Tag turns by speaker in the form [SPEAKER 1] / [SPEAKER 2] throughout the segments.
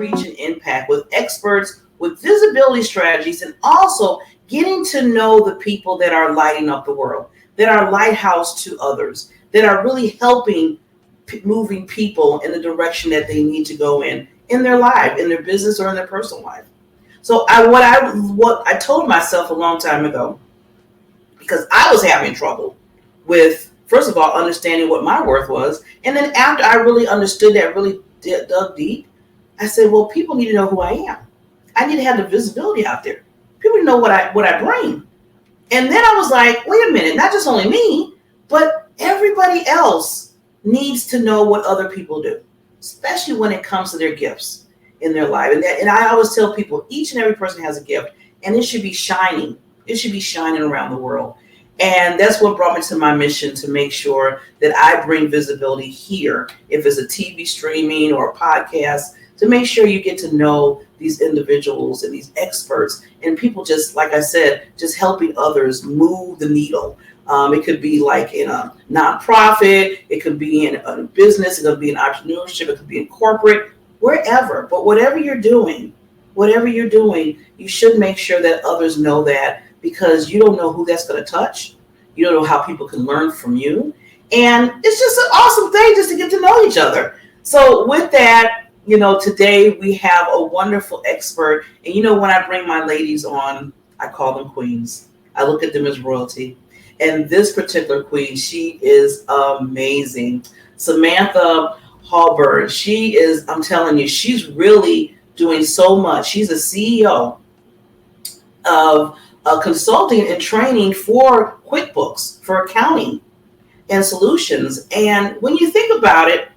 [SPEAKER 1] reach and impact with experts with visibility strategies, and also getting to know the people that are lighting up the world, that are lighthouse to others, that are really helping moving people in the direction that they need to go in their life, in their business or in their personal life. So what I told myself a long time ago, because I was having trouble with, first of all, understanding what my worth was. And then after I really understood that, really dug deep, I said, well, people need to know who I am. I need to have the visibility out there. People need to know what I bring. And then I was like, wait a minute, not just only me, but everybody else needs to know what other people do, especially when it comes to their gifts in their life. And I always tell people, each and every person has a gift, and it should be shining. It should be shining around the world. And that's what brought me to my mission, to make sure that I bring visibility here, if it's a TV streaming or a podcast, to make sure you get to know these individuals and these experts and people, just like I said, just helping others move the needle. It could be like in a nonprofit, it could be in a business, it could be in entrepreneurship, it could be in corporate, wherever. But whatever you're doing, you should make sure that others know that, because you don't know who that's going to touch. You don't know how people can learn from you. And it's just an awesome thing just to get to know each other. So with that, today we have a wonderful expert. And when I bring my ladies on, I call them queens. I look at them as royalty. And this particular queen, she is amazing. Samantha Hallburn. She is, I'm telling you, she's really doing so much. She's a CEO of consulting and training for QuickBooks, for accounting and solutions. And when you think about it,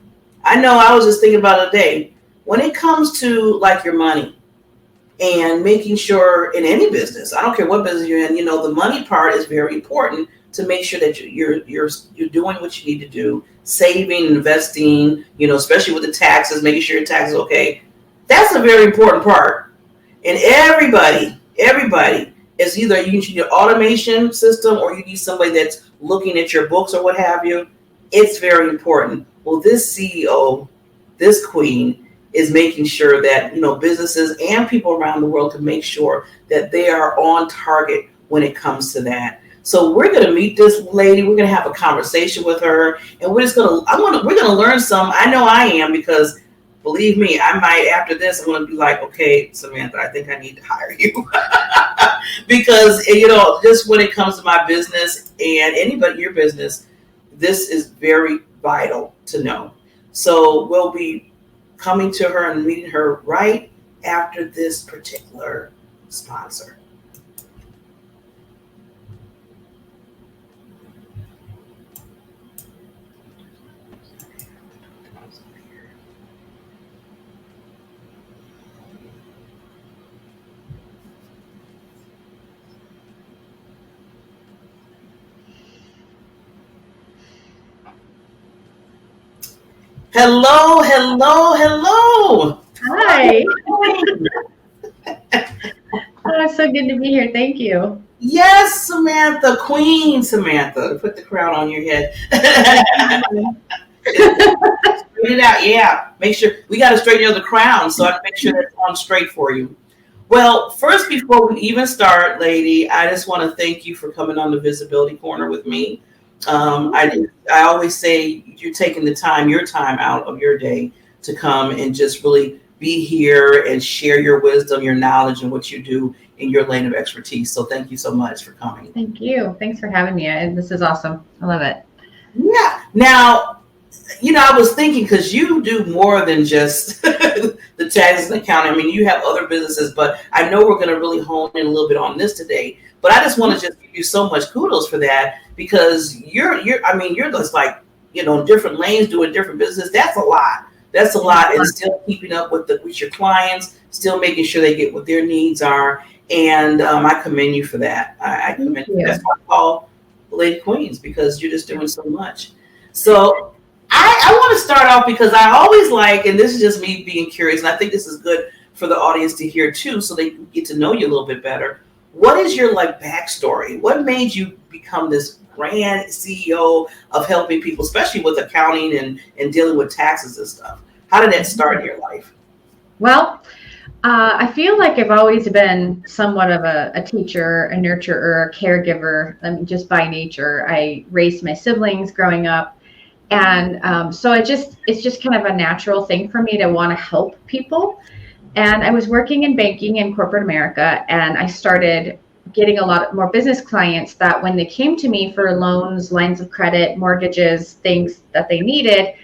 [SPEAKER 1] I know I was just thinking about it today, when it comes to like your money and making sure in any business, I don't care what business you're in, the money part is very important, to make sure that you're doing what you need to do, saving, investing, especially with the taxes, making sure your taxes are okay. That's a very important part. And everybody is either you need an automation system or you need somebody that's looking at your books or what have you. It's very important. Well, this CEO, this queen, is making sure that, businesses and people around the world can make sure that they are on target when it comes to that. So we're going to meet this lady. We're going to have a conversation with her, and we're going to learn some. I know I am, because believe me, I might, after this, I'm going to be like, okay, Samantha, I think I need to hire you. Because, just when it comes to my business and anybody, your business, this is very vital to know. So we'll be coming to her and meeting her right after this particular sponsor. Hello.
[SPEAKER 2] Hi. It's so good to be here. Thank you.
[SPEAKER 1] Yes, Samantha, Queen Samantha. Put the crown on your head. Straighten it out. Yeah. Make sure we got to straighten out the crown, so I can make sure that's on straight for you. Well, first, before we even start, lady, I just want to thank you for coming on the Visibility Corner with me. I always say you're taking your time out of your day to come and just really be here and share your wisdom, your knowledge, and what you do in your lane of expertise. So thank you so much for coming.
[SPEAKER 2] Thank you. Thanks for having me. This is awesome. I love it.
[SPEAKER 1] Yeah. Now, I was thinking, because you do more than just the taxes and accounting. I mean, you have other businesses, but I know we're going to really hone in a little bit on this today. But I just want to just give you so much kudos for that, because you're just like, different lanes, doing different business. That's a lot. And still keeping up with your clients, still making sure they get what their needs are. And I commend you for that. I commend you. That's why I call Lady Queens, because you're just doing so much. So I want to start off, because I always like, and this is just me being curious, and I think this is good for the audience to hear too, so they can get to know you a little bit better. What is your backstory? What made you become this grand CEO of helping people, especially with accounting and dealing with taxes and stuff? How did that start in your life?
[SPEAKER 2] Well, I feel like I've always been somewhat of a teacher, a nurturer, a caregiver, just by nature. I raised my siblings growing up. And so it's just kind of a natural thing for me to want to help people. And I was working in banking in corporate America, and I started getting a lot more business clients that when they came to me for loans, lines of credit, mortgages, things that they needed,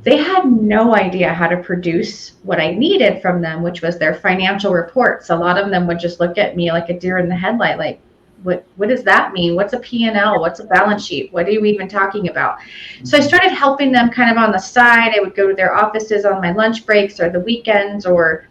[SPEAKER 2] they had no idea how to produce what I needed from them, which was their financial reports. A lot of them would just look at me like a deer in the headlight, like, what does that mean? What's a P&L? What's a balance sheet? What are you even talking about? So I started helping them kind of on the side. I would go to their offices on my lunch breaks or the weekends or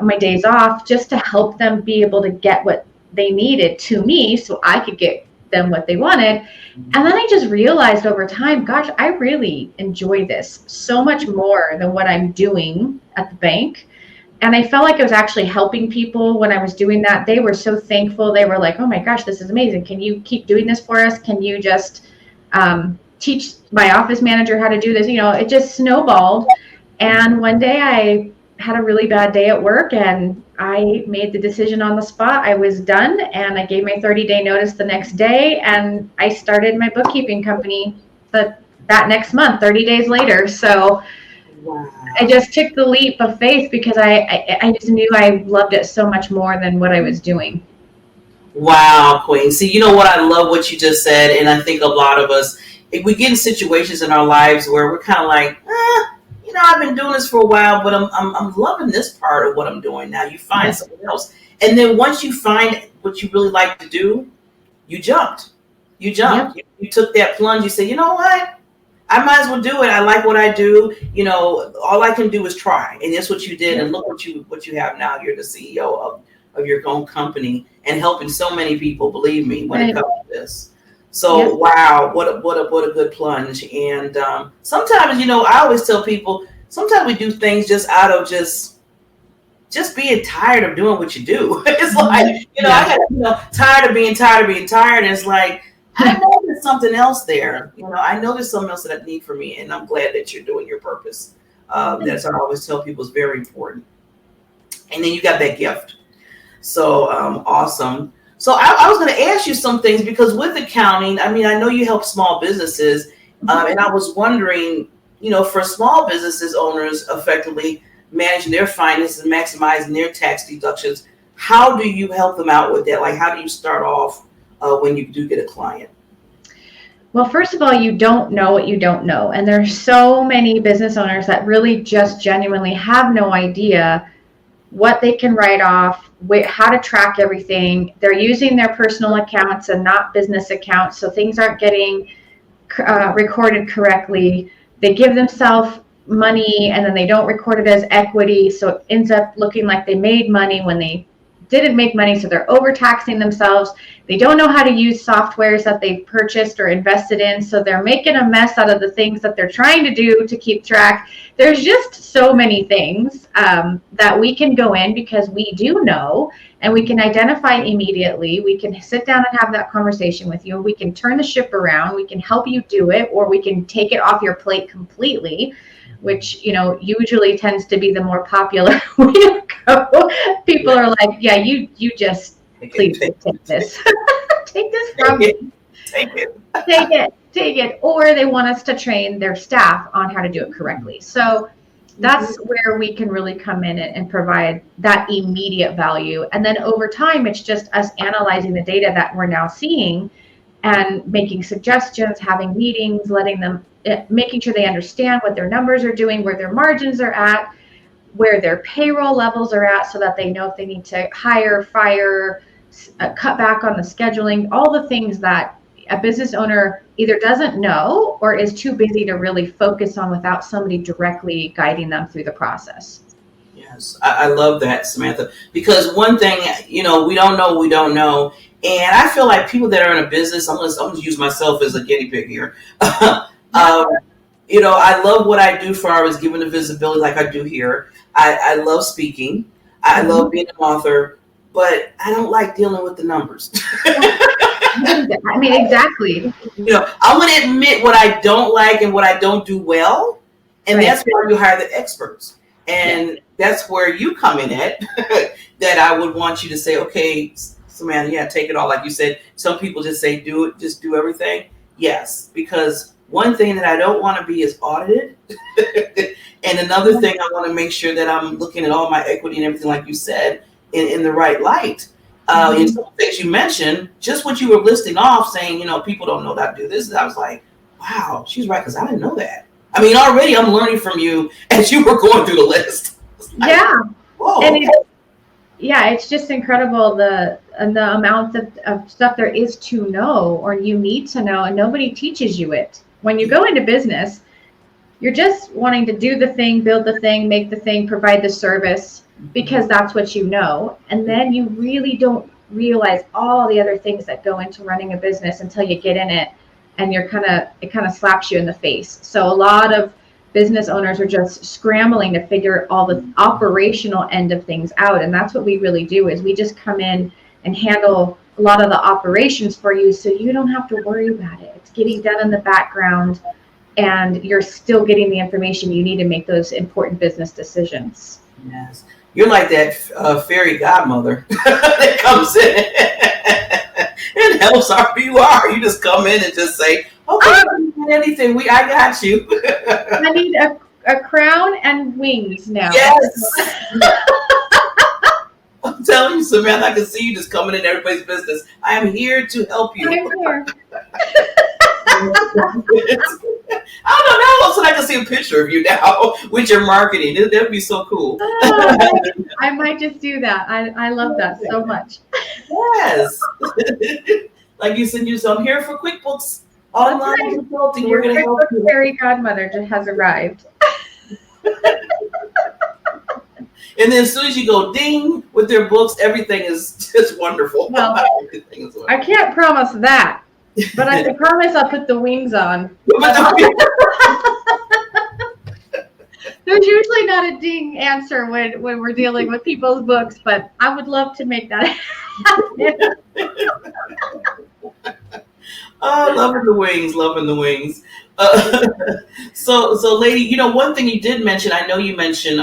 [SPEAKER 2] my days off just to help them be able to get what they needed to me so I could get them what they wanted. And then I just realized over time, gosh, I really enjoy this so much more than what I'm doing at the bank. And I felt like I was actually helping people when I was doing that. They were so thankful. They were like, oh my gosh, this is amazing. Can you keep doing this for us? Can you just teach my office manager how to do this? It just snowballed. And one day I had a really bad day at work and I made the decision on the spot. I was done and I gave my 30-day notice the next day and I started my bookkeeping company that next month, 30 days later. So
[SPEAKER 1] Wow.
[SPEAKER 2] I just took the leap of faith because I just knew I loved it so much more than what I was doing.
[SPEAKER 1] Wow, Queen. See, you know what? I love what you just said. And I think a lot of us, if we get in situations in our lives where we're kind of like, I've been doing this for a while, but I'm loving this part of what I'm doing now. You find something else. And then once you find what you really like to do, you jumped.
[SPEAKER 2] Yep.
[SPEAKER 1] You took that plunge. You said, you know what? I might as well do it. I like what I do. All I can do is try. And that's what you did. And look what you have now. You're the CEO of your own company and helping so many people, believe me, when it comes to this. So, wow, what a good plunge. And sometimes, I always tell people, sometimes we do things just out of just being tired of doing what you do. It's like, I got, tired of being tired. And it's like, I know there's something else there. I know there's something else that I need for me. And I'm glad that you're doing your purpose. That's what I always tell people is very important. And then you got that gift. So awesome. So I was going to ask you some things because with accounting, I know you help small businesses. And I was wondering, for small businesses owners effectively managing their finances and maximizing their tax deductions, how do you help them out with that? Like, how do you start off when you do get a client?
[SPEAKER 2] Well, first of all, you don't know what you don't know. And there's so many business owners that really just genuinely have no idea what they can write off, how to track everything. They're using their personal accounts and not business accounts, so things aren't getting recorded correctly. They give themselves money and then they don't record it as equity, so it ends up looking like they made money when they didn't make money, so they're overtaxing themselves. They don't know how to use softwares that they've purchased or invested in, so they're making a mess out of the things that they're trying to do to keep track. There's just so many things that we can go in because we do know, and we can identify immediately. We can sit down and have that conversation with you. We can turn the ship around. We can help you do it, or we can take it off your plate completely, which usually tends to be the more popular way to go. People are like, yeah, you just please take this. Take this from me.
[SPEAKER 1] Take
[SPEAKER 2] it. Or they want us to train their staff on how to do it correctly. So that's where we can really come in and provide that immediate value. And then over time, it's just us analyzing the data that we're now seeing and making suggestions, having meetings, letting them, making sure they understand what their numbers are doing, where their margins are at, where their payroll levels are at, so that they know if they need to hire, fire, cut back on the scheduling, all the things that a business owner either doesn't know or is too busy to really focus on without somebody directly guiding them through the process.
[SPEAKER 1] Yes, I love that, Samantha, because one thing, we don't know. And I feel like people that are in a business, I'm going to use myself as a guinea pig here. I love what I do as far as giving the visibility like I do here. I love speaking. I love being an author, but I don't like dealing with the numbers.
[SPEAKER 2] Exactly.
[SPEAKER 1] I'm going to admit what I don't like and what I don't do well. And that's why you hire the experts. And that's where you come in at. That I would want you to say, okay, Samantha, yeah, take it all. Like you said, some people just say, do it, just do everything. Yes, because one thing that I don't want to be is audited. And another thing, I want to make sure that I'm looking at all my equity and everything, like you said, in the right light. In some things you mentioned, just what you were listing off, saying, people don't know how to do this. I was like, wow, she's right, because I didn't know that. I mean, already I'm learning from you as you were going through the list.
[SPEAKER 2] Yeah.
[SPEAKER 1] Whoa.
[SPEAKER 2] And it's just incredible the amount of stuff there is to know, or you need to know, and nobody teaches you it. When you go into business, you're just wanting to do the thing, build the thing, make the thing, provide the service, because that's what you know. And then you really don't realize all the other things that go into running a business until you get in it, and it kind of slaps you in the face. So a lot of business owners are just scrambling to figure all the operational end of things out. And that's what we really do, is we just come in and handle a lot of the operations for you, so you don't have to worry about it. It's getting done in the background, and you're still getting the information you need to make those important business decisions.
[SPEAKER 1] Yes. You're like that fairy godmother that comes in and helps wherever you are. You just come in and just say, okay, anything, I got you.
[SPEAKER 2] I need a crown and wings now.
[SPEAKER 1] Yes. I'm telling you, Samantha, I can see you just coming in everybody's business. I am here to help you.
[SPEAKER 2] I'm here.
[SPEAKER 1] I don't know. So I can see a picture of you now with your marketing. That would be so cool.
[SPEAKER 2] I might just do that. I love that so much.
[SPEAKER 1] Yes. Like you said, I'm here for QuickBooks online consulting. We're going to help you.
[SPEAKER 2] Fairy godmother just has arrived.
[SPEAKER 1] And then as soon as you go ding with their books, everything is just wonderful.
[SPEAKER 2] Well, I can't promise that, but I can promise I'll put the wings on. There's usually not a ding answer when we're dealing with people's books, but I would love to make that happen.
[SPEAKER 1] Oh, loving the wings. So lady, one thing you did mention, I know you mentioned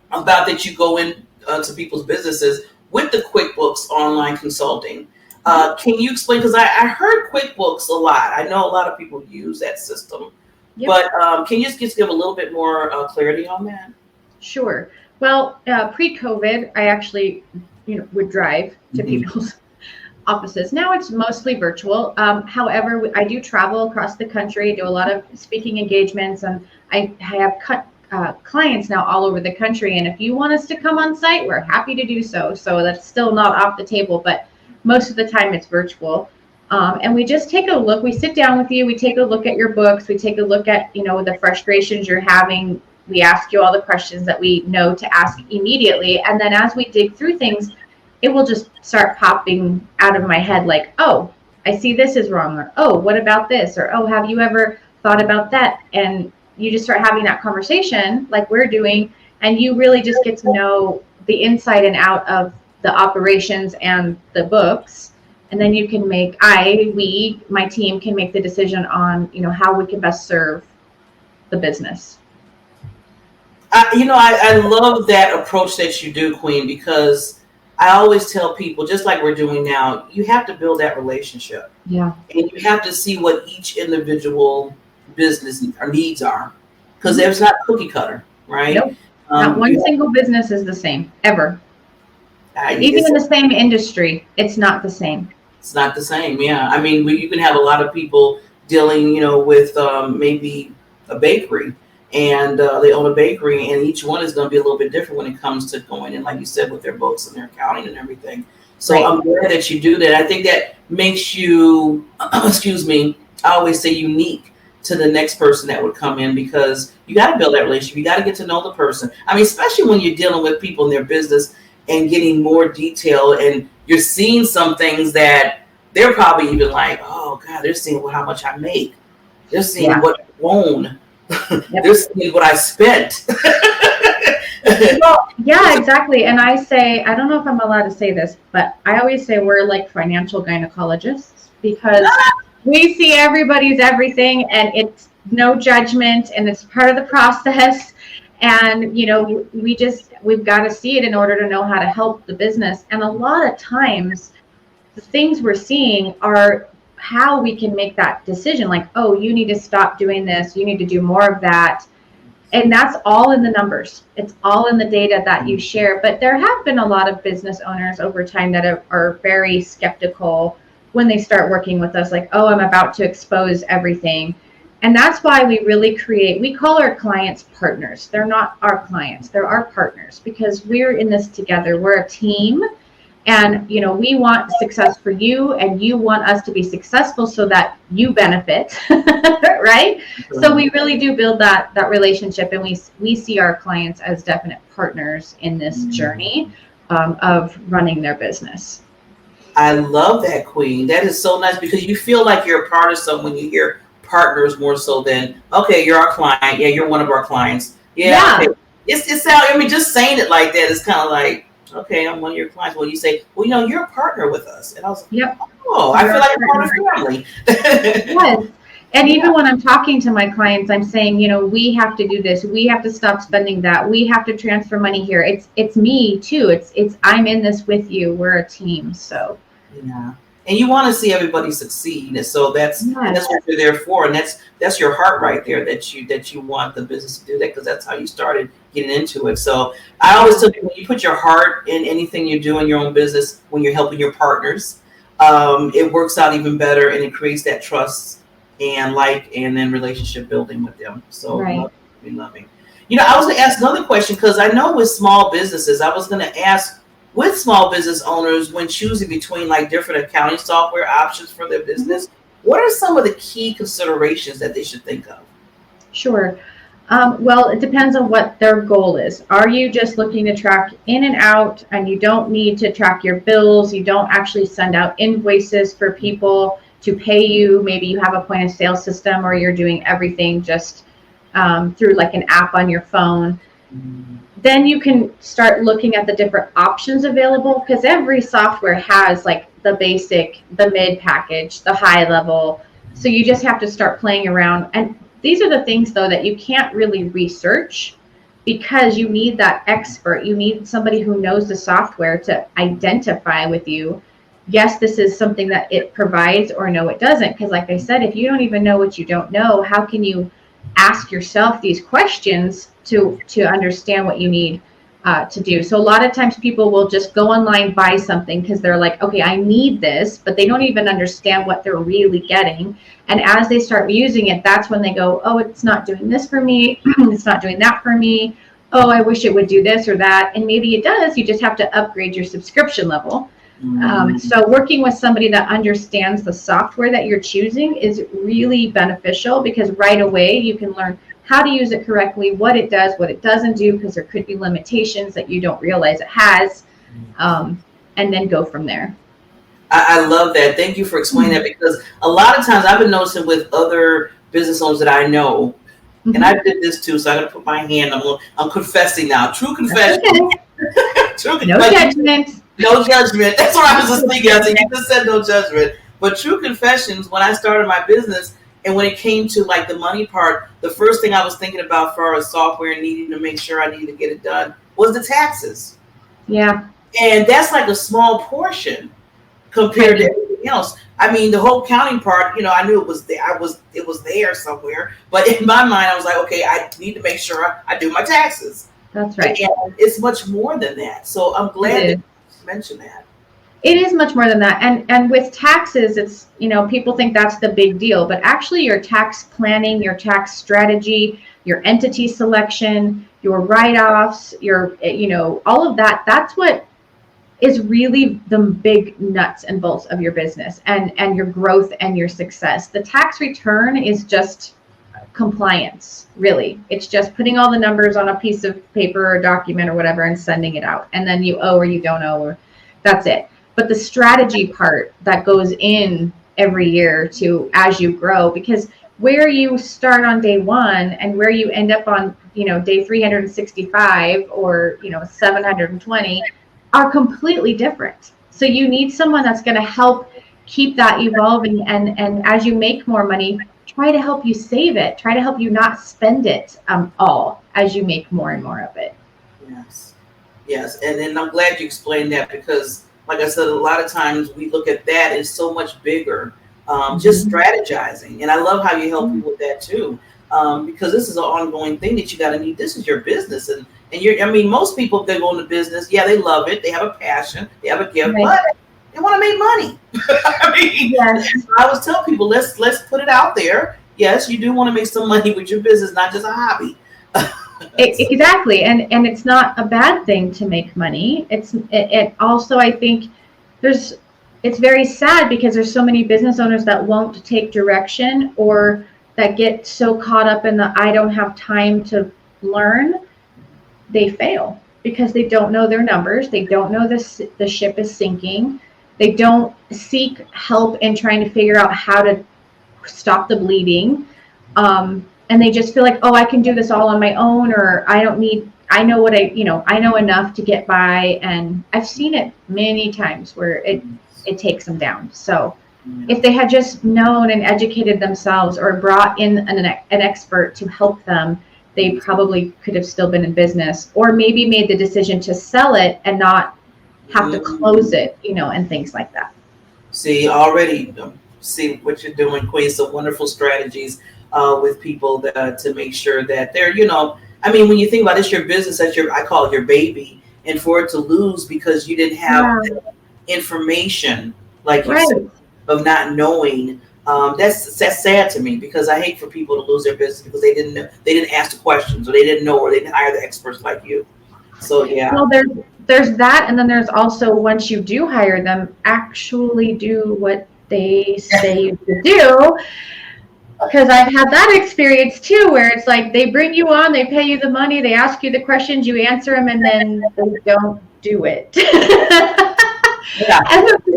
[SPEAKER 1] about that you go in to people's businesses with the QuickBooks online consulting. Can you explain, because I heard QuickBooks a lot. I know a lot of people use that system. Yep. But can you just give a little bit more clarity on that? Sure.
[SPEAKER 2] Well, pre-COVID, I actually would drive to people's offices. Now it's mostly virtual. However, I do travel across the country, do a lot of speaking engagements, and I have clients now all over the country. And if you want us to come on site, we're happy to do so. So that's still not off the table, but most of the time it's virtual. And we just take a look. We sit down with you. We take a look at your books. We take a look at, the frustrations you're having. We ask you all the questions that we know to ask immediately. And then as we dig through things, it will just start popping out of my head like, oh, I see this is wrong. Or, oh, what about this? Or, oh, have you ever thought about that? And you just start having that conversation like we're doing. And you really just get to know the inside and out of the operations and the books. And then you can make, my team can make the decision on, how we can best serve the business.
[SPEAKER 1] I love that approach that you do, Queen, because I always tell people, just like we're doing now, you have to build that relationship.
[SPEAKER 2] Yeah.
[SPEAKER 1] And you have to see what each individual business needs are, because there's not cookie cutter, right?
[SPEAKER 2] Nope. Not one single business is the same, ever. Even in the same industry, it's not the same.
[SPEAKER 1] It's not the same, yeah. I mean, you can have a lot of people dealing, with maybe a bakery, and they own a bakery, and each one is going to be a little bit different when it comes to going in, like you said, with their books and their accounting and everything. So right. I'm glad that you do that. I think that makes you, I always say unique to the next person that would come in, because you got to build that relationship. You got to get to know the person. I mean, especially when you're dealing with people in their business and getting more detail, and you're seeing some things that they're probably even like, oh God, they're seeing how much I make. They're seeing what I own. Yep. They're seeing what I spent.
[SPEAKER 2] Well, yeah, exactly. And I say, I don't know if I'm allowed to say this, but I always say we're like financial gynecologists, because we see everybody's everything, and it's no judgment, and it's part of the process. And, we've got to see it in order to know how to help the business. And a lot of times the things we're seeing are how we can make that decision. Like, oh, you need to stop doing this. You need to do more of that. And that's all in the numbers. It's all in the data that you share. But there have been a lot of business owners over time that are very skeptical when they start working with us, like, oh, I'm about to expose everything. And that's why we really we call our clients partners. They're not our clients, they're our partners, because we're in this together. We're a team. And, we want success for you, and you want us to be successful so that you benefit, right? So we really do build that relationship, and we see our clients as definite partners in this journey of running their business.
[SPEAKER 1] I love that, Queen. That is so nice, because you feel like you're a part of someone. You hear partners more so than, okay, you're our client. Yeah, you're one of our clients. Yeah. Okay. It's just saying it like that is kind of like, okay, I'm one of your clients. Well, you say, well, you're a partner with us. And I was like,
[SPEAKER 2] yep.
[SPEAKER 1] Oh, I feel like I'm part of the family.
[SPEAKER 2] Yes. And even when I'm talking to my clients, I'm saying, we have to do this. We have to stop spending that. We have to transfer money here. It's me too. It's I'm in this with you. We're a team. So
[SPEAKER 1] yeah. And you want to see everybody succeed. And so that's what you're there for. And that's your heart right there, that you want the business to do that, because that's how you started getting into it. So I always tell people, when you put your heart in anything you do in your own business, when you're helping your partners, it works out even better, and it creates that trust and then relationship building with them. So loving. I was going to ask another question, because I know with small businesses, I was going to ask, with small business owners, when choosing between different accounting software options for their business, what are some of the key considerations that they should think of?
[SPEAKER 2] Sure. Well, it depends on what their goal is. Are you just looking to track in and out, and you don't need to track your bills? You don't actually send out invoices for people to pay you. Maybe you have a point of sale system, or you're doing everything just through an app on your phone. Then you can start looking at the different options available, because every software has the basic, the mid package, the high level. So you just have to start playing around. And these are the things, though, that you can't really research, because you need that expert. You need somebody who knows the software to identify with you, yes, this is something that it provides, or no, it doesn't. Because like I said, if you don't even know what you don't know, how can you ask yourself these questions to understand what you need to do? So a lot of times people will just go online, buy something because they're like, okay, I need this, but they don't even understand what they're really getting. And as they start using it, that's when they go, oh, it's not doing this for me. It's not doing that for me. Oh, I wish it would do this or that. And maybe it does. You just have to upgrade your subscription level. So working with somebody that understands the software that you're choosing is really beneficial, because right away you can learn how to use it correctly, what it does, what it doesn't do, because there could be limitations that you don't realize it has, and then go from there.
[SPEAKER 1] I love that. Thank you for explaining that, because a lot of times I've been noticing with other business owners that I know, and I did this too, so I'm going to put my hand, I'm confessing now. True confession.
[SPEAKER 2] Okay. No judgment.
[SPEAKER 1] No judgment. That's what I was just thinking. I said, you just said no judgment. But true confessions, when I started my business, and when it came to the money part, the first thing I was thinking about for our software and needing to make sure I needed to get it done was the taxes.
[SPEAKER 2] Yeah.
[SPEAKER 1] And that's a small portion compared to everything else. I mean, the whole counting part, I knew it was there. It was there somewhere. But in my mind, I was like, okay, I need to make sure I do my taxes.
[SPEAKER 2] That's right.
[SPEAKER 1] And it's much more than that. So I'm glad that you mentioned that.
[SPEAKER 2] It is much more than that. And with taxes, it's, people think that's the big deal, but actually your tax planning, your tax strategy, your entity selection, your write-offs, your, all of that, that's what is really the big nuts and bolts of your business and your growth and your success. The tax return is just compliance, really. It's just putting all the numbers on a piece of paper or document or whatever and sending it out. And then you owe or you don't owe, or that's it. But the strategy part that goes in every year to as you grow, because where you start on day one and where you end up on, day 365 or, 720 are completely different. So you need someone that's going to help keep that evolving. And as you make more money, try to help you save it. Try to help you not spend it all as you make more and more of it.
[SPEAKER 1] Yes. Yes. And I'm glad you explained that because, like I said, a lot of times we look at that as so much bigger, just strategizing. And I love how you help people with that too, because this is an ongoing thing that you got to need. This is your business. And I mean, most people, if they go into business, yeah, they love it. They have a passion, they have a gift,
[SPEAKER 2] Right.
[SPEAKER 1] but they want to make money. I mean,
[SPEAKER 2] Yes.
[SPEAKER 1] I always tell people, let's put it out there. Yes, you do want to make some money with your business, not just a hobby.
[SPEAKER 2] Exactly, and it's not a bad thing to make money. It also, I think it's very sad because there's so many business owners that won't take direction or that get so caught up in the I don't have time to learn, they fail because they don't know their numbers, they don't know the ship is sinking, they don't seek help in trying to figure out how to stop the bleeding. And they just feel like, oh, I can do this all on my own, or I know I know enough to get by. And I've seen it many times where it takes them down. So if they had just known and educated themselves or brought in an expert to help them, they probably could have still been in business, or maybe made the decision to sell it and not have to close it, and things like that.
[SPEAKER 1] See, already see what you're doing, Queen. Some wonderful strategies with people to make sure that they're, I mean, when you think about it, it's your business, I call it your baby, and for it to lose because you didn't have information, like you said, of not knowing, that's sad to me because I hate for people to lose their business because they didn't ask the questions or they didn't know or they didn't hire the experts like you. So yeah.
[SPEAKER 2] Well, there's that, and then there's also once you do hire them, actually do what they say you should do. Because I've had that experience too, where it's like they bring you on, they pay you the money, they ask you the questions, you answer them, and then they don't do it. Yeah.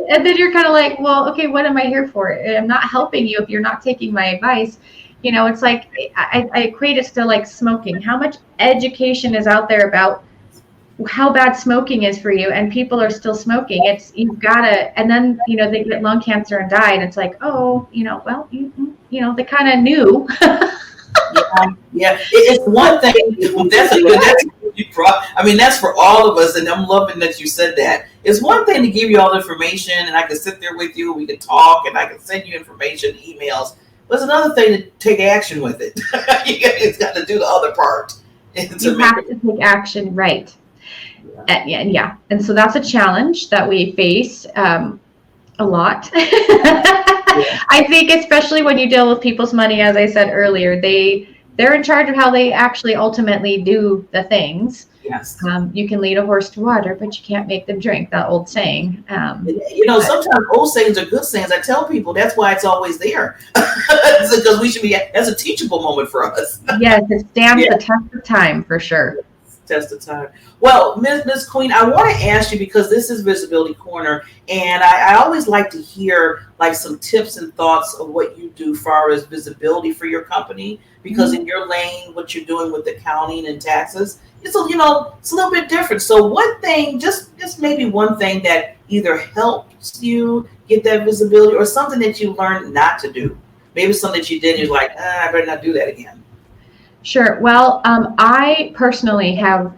[SPEAKER 2] And then you're kind of like, well, okay, what am I here for? I'm not helping you if you're not taking my advice. It's like I equate it to like smoking. How much education is out there about how bad smoking is for you, and people are still smoking? You've got to, and then they get lung cancer and die, and it's like, oh, well, they kind of knew.
[SPEAKER 1] Yeah. It's one thing. That's a good. That's for all of us, and I'm loving that you said that. It's one thing to give you all the information, and I can sit there with you, we can talk, and I can send you information, emails. But it's another thing to take action with it. It's got to do the other part.
[SPEAKER 2] You have to take action, right? Yeah. And so that's a challenge that we face a lot. I think especially when you deal with people's money, as I said earlier, they're in charge of how they actually ultimately do the things.
[SPEAKER 1] Yes.
[SPEAKER 2] You can lead a horse to water, but you can't make them drink, that old saying.
[SPEAKER 1] Sometimes old sayings are good sayings. I tell people that's why it's always there. Because we should be, that's a teachable moment for us.
[SPEAKER 2] Yes, it stands the test of time for sure.
[SPEAKER 1] Test of time. Well, Ms. Queen, I want to ask you, because this is Visibility Corner, and I always like to hear like some tips and thoughts of what you do as far as visibility for your company, because in your lane, what you're doing with accounting and taxes, it's a little bit different. So one thing, just maybe one thing that either helps you get that visibility or something that you learned not to do. Maybe something that you did and you're like, I better not do that again.
[SPEAKER 2] Sure. Well, I personally have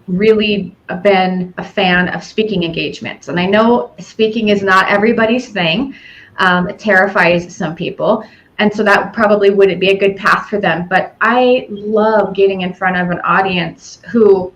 [SPEAKER 2] really been a fan of speaking engagements. And I know speaking is not everybody's thing. It terrifies some people. And so that probably wouldn't be a good path for them. But I love getting in front of an audience who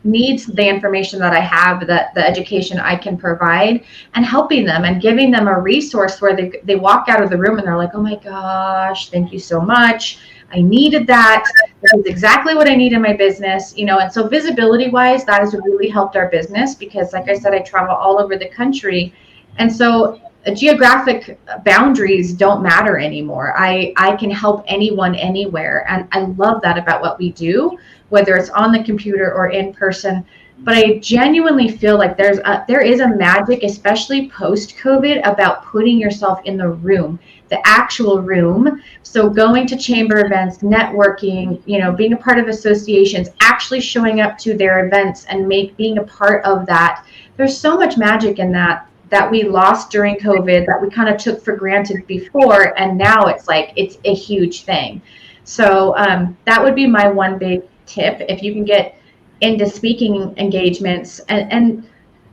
[SPEAKER 2] needs the information that I have, the education I can provide, and helping them and giving them a resource where they walk out of the room and they're like, oh my gosh, thank you so much. I needed that. This is exactly what I need in my business, and so visibility wise, that has really helped our business because, like I said, I travel all over the country. And so geographic boundaries don't matter anymore. I can help anyone anywhere. And I love that about what we do, whether it's on the computer or in person. But I genuinely feel like there is a magic, especially post-COVID, about putting yourself in the room, the actual room. So going to chamber events, networking, being a part of associations, actually showing up to their events and being a part of that. There's so much magic in that we lost during COVID, that we kind of took for granted before, and now it's like it's a huge thing. So that would be my one big tip. If you can get into speaking engagements, and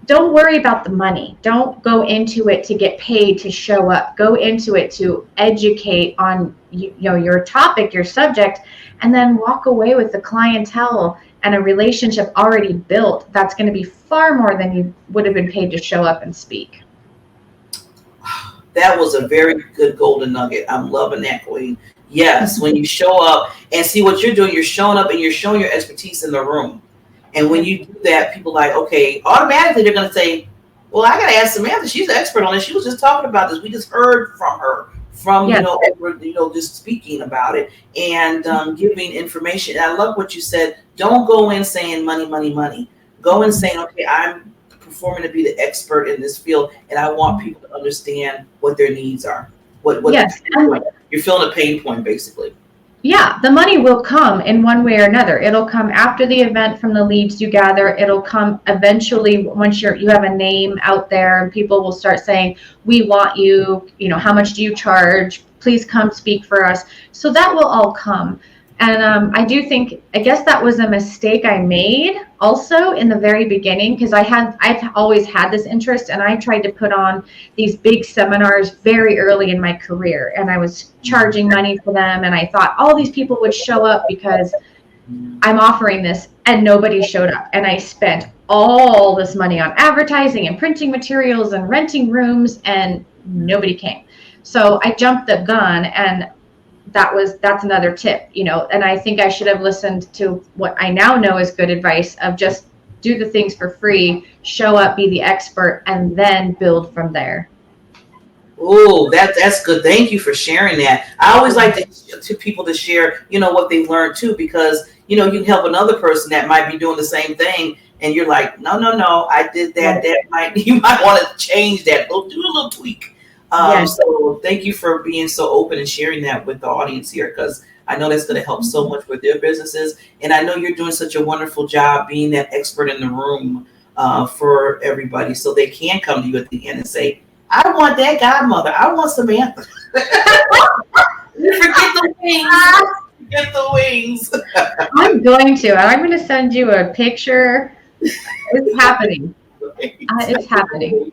[SPEAKER 2] don't worry about the money. Don't go into it to get paid to show up. Go into it to educate on your topic, your subject, and then walk away with the clientele and a relationship already built. That's going to be far more than you would have been paid to show up and speak.
[SPEAKER 1] That was a very good golden nugget. I'm loving that, Queen. Yes, when you show up and see what you're doing, you're showing up and you're showing your expertise in the room. And when you do that, people like, okay, automatically they're going to say, well, I got to ask Samantha. She's an expert on this. She was just talking about this. We just heard from her, from,
[SPEAKER 2] Yes.
[SPEAKER 1] just speaking about it and giving information. And I love what you said. Don't go in saying money, money, money. Go in saying, okay, I'm performing to be the expert in this field, and I want people to understand what their needs are. What
[SPEAKER 2] Yes.
[SPEAKER 1] You're feeling a pain point, basically.
[SPEAKER 2] Yeah, the money will come in one way or another. It'll come after the event from the leads you gather. It'll come eventually once you have a name out there and people will start saying, we want you, how much do you charge? Please come speak for us. So that will all come. And I guess that was a mistake I made also in the very beginning, because I've always had this interest, and I tried to put on these big seminars very early in my career, and I was charging money for them, and I thought all these people would show up because I'm offering this, and nobody showed up. And I spent all this money on advertising and printing materials and renting rooms, and nobody came. So I jumped the gun, and that's another tip, and I think I should have listened to what I now know is good advice of just do the things for free, show up, be the expert, and then build from there.
[SPEAKER 1] Oh, that's good. Thank you for sharing that. I always like to people to share, what they learned too, because, you can help another person that might be doing the same thing. And you're like, no, I did that. You might want to change that. Do a little tweak.
[SPEAKER 2] Yes.
[SPEAKER 1] So thank you for being so open and sharing that with the audience here, because I know that's going to help so much with their businesses. And I know you're doing such a wonderful job being that expert in the room for everybody, so they can come to you at the end and say, I want that godmother. I want Samantha. Forget the wings. Forget the wings.
[SPEAKER 2] I'm going to send you a picture. It's happening. It's happening.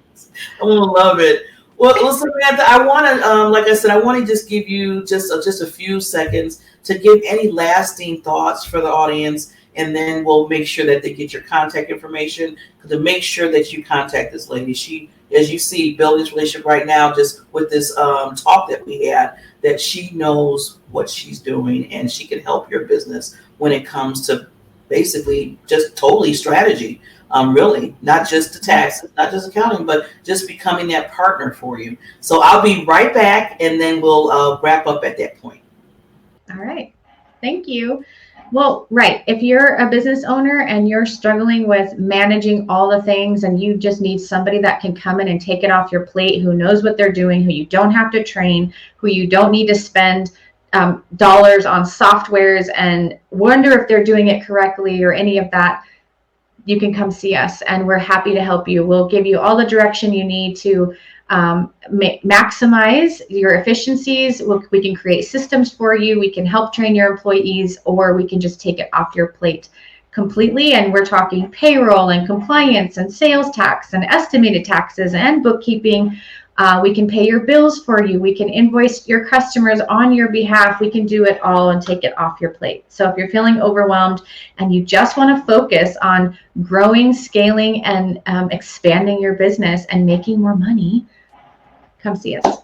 [SPEAKER 1] I love it. Well, Samantha, I want to, like I said, I want to just give you just a few seconds to give any lasting thoughts for the audience, and then we'll make sure that they get your contact information to make sure that you contact this lady. She, as you see, building this relationship right now, just with this talk that we had, that she knows what she's doing, and she can help your business when it comes to basically just totally strategy. Really, not just the taxes, not just accounting, but just becoming that partner for you. So I'll be right back, and then we'll wrap up at that point.
[SPEAKER 2] All right. Thank you. Well, right. If you're a business owner and you're struggling with managing all the things, and you just need somebody that can come in and take it off your plate, who knows what they're doing, who you don't have to train, who you don't need to spend dollars on softwares and wonder if they're doing it correctly or any of that, you can come see us, and we're happy to help you. We'll give you all the direction you need to maximize your efficiencies. We can create systems for you. We can help train your employees, or we can just take it off your plate completely. And we're talking payroll and compliance and sales tax and estimated taxes and bookkeeping. We can pay your bills for you. We can invoice your customers on your behalf. We can do it all and take it off your plate. So if you're feeling overwhelmed and you just want to focus on growing, scaling, and expanding your business and making more money, come see us.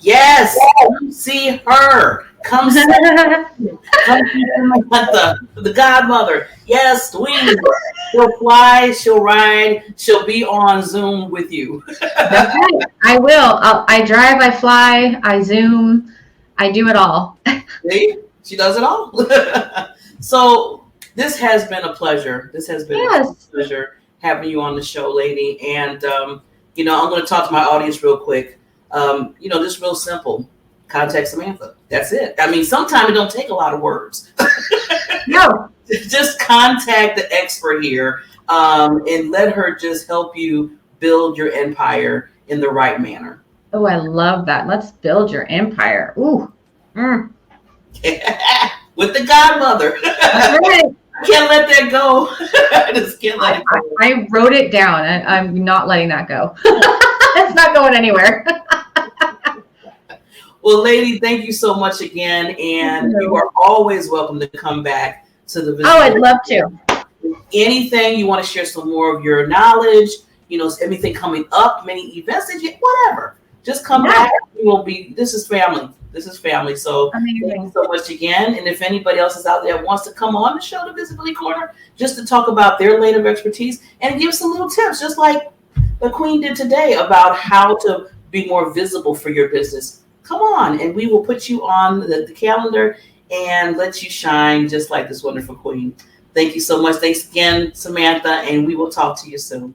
[SPEAKER 1] Yes, come see her. Come see the godmother. Yes, she'll fly, she'll ride, she'll be on Zoom with you.
[SPEAKER 2] That's right. I will. I drive, I fly, I Zoom, I do it all. See?
[SPEAKER 1] She does it all. So this has been a pleasure. This has been a pleasure having you on the show, lady. And, I'm going to talk to my audience real quick. Just real simple. Contact Samantha. That's it. I mean, sometimes it don't take a lot of words.
[SPEAKER 2] No.
[SPEAKER 1] Just contact the expert here and let her just help you build your empire in the right manner.
[SPEAKER 2] Oh, I love that. Let's build your empire. Ooh. Mm.
[SPEAKER 1] With the godmother.
[SPEAKER 2] That's right.
[SPEAKER 1] Can't let that go. I just can't let it go.
[SPEAKER 2] I wrote it down. I'm not letting that go. It's not going anywhere.
[SPEAKER 1] Well, lady, thank you so much again. And you are always welcome to come back to the visit.
[SPEAKER 2] Oh, I'd love to.
[SPEAKER 1] Anything you want to share some more of your knowledge, anything coming up, many events, whatever. Just come back. This is family. This is family. So
[SPEAKER 2] amazing.
[SPEAKER 1] Thank you so much again. And if anybody else is out there that wants to come on the show, the Visibility Corner, just to talk about their lane of expertise and give some little tips, just like the Queen did today about how to be more visible for your business. Come on, and we will put you on the calendar and let you shine just like this wonderful Queen. Thank you so much. Thanks again, Samantha, and we will talk to you soon.